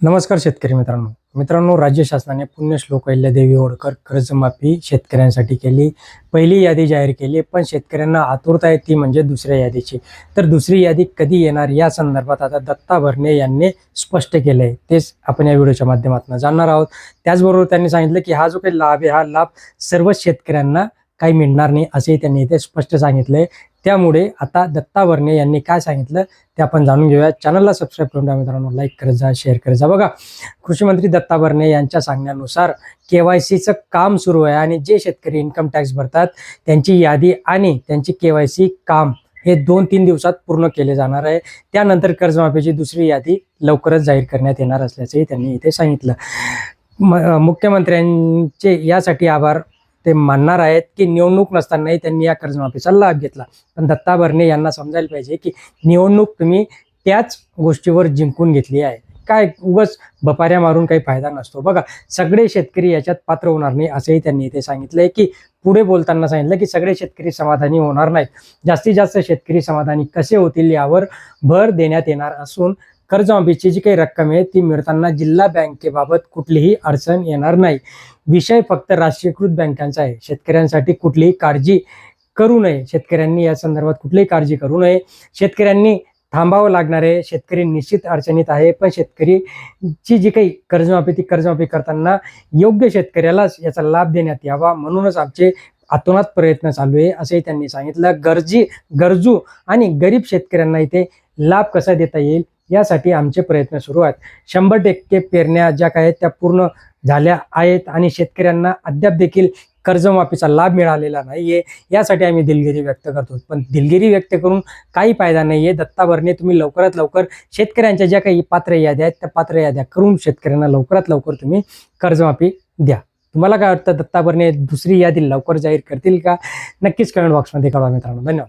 नमस्कार शेतकरी मित्रांनो, राज्य शासनाने पुण्यश्लोक अहिल्यादेवी होळकर कर्जमाफी शेतकऱ्यांसाठी केली. पहिली यादी जाहीर केली, पण शेतकऱ्यांना आतुरता आहे ती म्हणजे दुसऱ्या यादीची. तर दुसरी यादी कधी येणार या संदर्भात आता दत्ता भरणे यांनी स्पष्ट केलं आहे. तेच आपण या व्हिडिओच्या माध्यमातून जाणणार आहोत. त्याचबरोबर त्यांनी सांगितलं की हा जो काही लाभ आहे हा लाभ सर्वच शेतकऱ्यांना काही मिळणार नाही असेही त्यांनी इथे स्पष्ट सांगितलंय. त्यामुळे आता दत्ता भरणे यांनी काय सांगितलं ते आपण जाणून घेऊया. चॅनलला सबस्क्राईब करून द्या मित्रांनो, लाईक करत जा, शेअर करत जा. बघा, कृषी मंत्री दत्ता भरणे यांच्या सांगण्यानुसार KYCचं काम सुरू आहे आणि जे शेतकरी इन्कम टॅक्स भरतात त्यांची यादी आणि त्यांची KYC काम हे 2-3 दिवसात पूर्ण केले जाणार आहे. त्यानंतर कर्जमाफीची दुसरी यादी लवकरच जाहीर करण्यात येणार असल्याचंही त्यांनी इथे सांगितलं. मुख्यमंत्र्यांचे यासाठी आभार ते मानणार आहेत की निवडणूक नसतानाही त्यांनी या कर्जमाफीचा लाभ घेतला. पण दत्ता भरणे यांना समजायला पाहिजे की निवडणूक तुम्ही त्याच गोष्टीवर जिंकून घेतली आहे. काय उगाच बपाऱ्या मारून काही फायदा नसतो. बघा, सगळे शेतकरी याच्यात पात्र होणार नाही असंही त्यांनी इथे सांगितलंय की पुढे बोलताना सांगितलं की सगळे शेतकरी समाधानी होणार नाहीत. जास्तीत जास्त शेतकरी समाधानी कसे होतील यावर भर देण्यात येणार असून कर्जमाफीची जी काही रक्कम आहे ती मिळताना जिल्हा बँकेबाबत कुठलीही अडचण येणार नाही. विषय फक्त राष्ट्रीयकृत बँकांचा आहे. शेतकऱ्यांसाठी कुठलीही काळजी करू नये. शेतकऱ्यांनी या संदर्भात कुठलीही काळजी करू नये. शेतकऱ्यांनी थांबावं लागणार आहे. शेतकरी निश्चित अडचणीत आहे, पण शेतकरीची जी काही कर्जमाफी करताना योग्य शेतकऱ्यालाच याचा लाभ देण्यात यावा म्हणूनच आमचे अतोनात प्रयत्न चालू आहे असंही त्यांनी सांगितलं. गरजू आणि गरीब शेतकऱ्यांना इथे लाभ कसा देता येईल यासाठी आमचे प्रयत्न सुरू आहेत. 100% पेरण्या ज्या काय आहेत त्या पूर्ण झाल्या आहेत आणि शेतकऱ्यांना अद्याप देखील कर्जमाफीचा लाभ मिळालेला नाहीये. यासाठी आम्ही दिलगिरी व्यक्त करतो, पण दिलगिरी व्यक्त करून काही फायदा नाहीये. दत्ता भरणे, तुम्ही लवकरात लवकर शेतकऱ्यांच्या ज्या काही पात्र याद्या आहेत त्या पात्र याद्या करून शेतकऱ्यांना लवकरात लवकर तुम्ही कर्जमाफी द्या. तुम्हाला काय वाटतं, दत्ता भरणे दुसरी यादी लवकर जाहीर करतील का? नक्कीच कमेंट बॉक्समध्ये कळवा मित्रांनो. धन्यवाद.